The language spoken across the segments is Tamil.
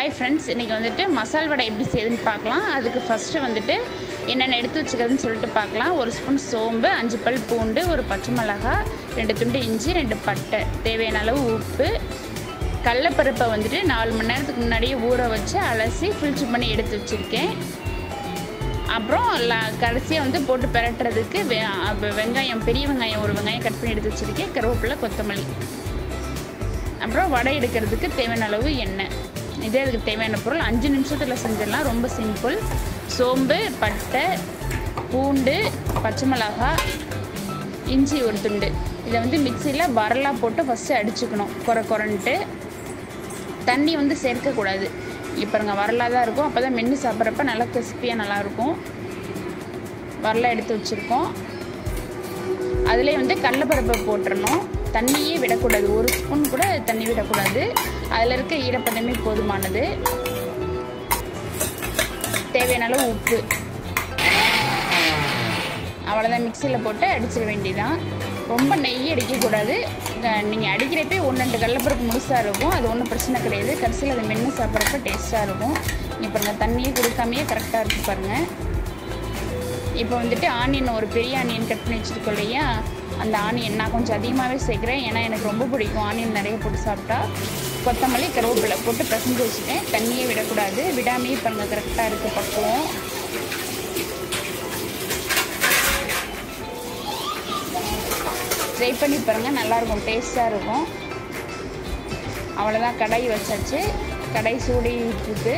ஹாய் ஃப்ரெண்ட்ஸ், இன்றைக்கி வந்துட்டு மசால் வடை எப்படி செய்யுதுன்னு பார்க்கலாம். அதுக்கு ஃபஸ்ட்டு வந்துட்டு என்னென்ன எடுத்து வச்சுக்கிறதுன்னு சொல்லிட்டு பார்க்கலாம். 1 ஸ்பூன் சோம்பு, 5 பல் பூண்டு, ஒரு பச்சை மிளகாய், 2 துண்டு இஞ்சி, 2 பட்டை, தேவையான அளவு உப்பு, கடலைப்பருப்பை வந்துட்டு 4 மணி நேரத்துக்கு முன்னாடியே ஊற வச்சு அலசி ஃபில்ட்ரு பண்ணி எடுத்து வச்சுருக்கேன். அப்புறம் கடைசியாக வந்து போட்டு பிரட்டுறதுக்கு வெங்காயம், பெரிய வெங்காயம் 1 வெங்காயம் கட் பண்ணி எடுத்து வச்சுருக்கேன், கருவேப்பிலை, கொத்தமல்லி. அப்புறம் வடை எடுக்கிறதுக்கு தேவையான அளவு எண்ணெய். இதே அதுக்கு தேவையான பொருள் 5 நிமிஷத்தில் செஞ்சிடலாம். ரொம்ப சிம்பிள். சோம்பு, பட்டை, பூண்டு, பச்சை மிளகாய், இஞ்சி 1 துண்டு. இதை வந்து மிக்சியில் வரலாக போட்டு ஃபஸ்ட்டு அடிச்சுக்கணும். குறைன்ட்டு தண்ணி வந்து சேர்க்கக்கூடாது. இப்போ பாருங்க, வரலாக தான் இருக்கும். அப்போ தான் மென்று சாப்பிட்றப்ப நல்லா கிறிஸ்பியாக நல்லாயிருக்கும். வரலாக எடுத்து வச்சுருக்கோம். அதிலே வந்து கடலைப்பருப்பை போட்டுடணும். தண்ணியே விடக்கூடாது. 1 ஸ்பூன் கூட தண்ணி விடக்கூடாது. அதில் இருக்க ஈரப்பதமே போதுமானது. தேவையான அளவு உப்பு. அவ்வளோதான். மிக்சியில் போட்டு அடிச்சிட வேண்டியதான். ரொம்ப நெய் அடிக்கக்கூடாது. நீங்கள் அடிக்கிறப்பே 1-2 கடலைப்பருப்பு முழுசாக இருக்கும். அது ஒன்றும் பிரச்சனை கிடையாது. கடைசியில் அதை மென்று சாப்பிட்றப்ப டேஸ்ட்டாக இருக்கும். இப்போ பாருங்கள், தண்ணியே கொடுக்காமையே கரெக்டாக இருக்குது பாருங்கள். இப்போ வந்துட்டு ஆனியன், ஒரு பெரிய ஆனியன் கட் பண்ணி வச்சுருக்கோம் இல்லையா, அந்த ஆனியன் நான் கொஞ்சம் அதிகமாகவே சேர்க்குறேன். ஏன்னா எனக்கு ரொம்ப பிடிக்கும் ஆனியன் நிறைய போட்டு சாப்பிட்டா. கொத்தமல்லி, கருவேப்பிலை போட்டு பிசைஞ்சு வச்சுட்டேன். தண்ணியே விடக்கூடாது. விடாமையே பாருங்க, கரெக்டாக இருக்குது பக்குவம். ட்ரை பண்ணி பாருங்கள், நல்லாயிருக்கும், டேஸ்ட்டாக இருக்கும். அவ்வளோதான். கடாய் வச்சாச்சு. கடாய் சூடிட்டு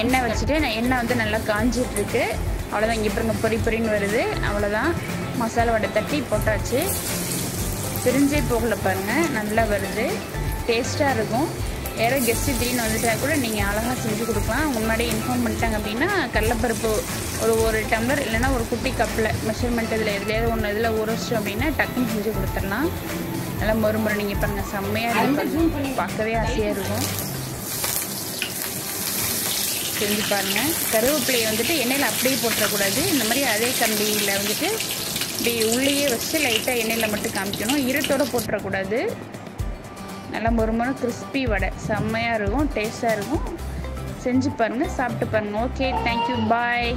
எண்ணெய் வச்சுட்டு எண்ணெய் வந்து நல்லா காஞ்சிட்ருக்கு. அவ்வளோதான். இங்கே பாருங்க, பொரின்னு வருது. அவ்வளோதான். மசாலா வடை தட்டி போட்டாச்சு. பிரிஞ்சே போகல பாருங்கள், நல்லா வருது. டேஸ்ட்டாக இருக்கும். யாரோ கெஸ்ட்டு திடீர்னு வந்துட்டா கூட நீங்கள் அழகாக செஞ்சு கொடுக்கலாம். முன்னாடியே இன்ஃபார்ம் பண்ணிட்டாங்க அப்படின்னா கடலைப்பருப்பு ஒரு டம்ளர் இல்லைன்னா ஒரு குட்டி கப்பில் மெஷர்மெண்ட் இதில் எதுலையாவது ஒன்று இதில் ஊற வச்சோம் அப்படின்னா டக்குன்னு செஞ்சு கொடுத்துடலாம். நல்லா மொறுமுறை. நீங்கள் பாருங்கள், செம்மையாக இருக்கும். பார்க்கவே ஆசையாக இருக்கும். செஞ்சு பாருங்கள். கருவேப்பிலையை வந்துட்டு எண்ணெயில் அப்படியே போட்டுறக்கூடாது. இந்த மாதிரி அதே கண்டியில் வந்துட்டு இப்படி உள்ளேயே வச்சு லைட்டாக எண்ணெயில் மட்டும் காமிக்கணும். ஈரத்தோடு போட்டுறக்கூடாது. நல்லா மொறுமொறு கிறிஸ்பி வடை செம்மையாக இருக்கும், டேஸ்ட்டாக இருக்கும். செஞ்சு பாருங்கள், சாப்பிட்டு பாருங்கள். ஓகே, தேங்க்யூ, பாய்.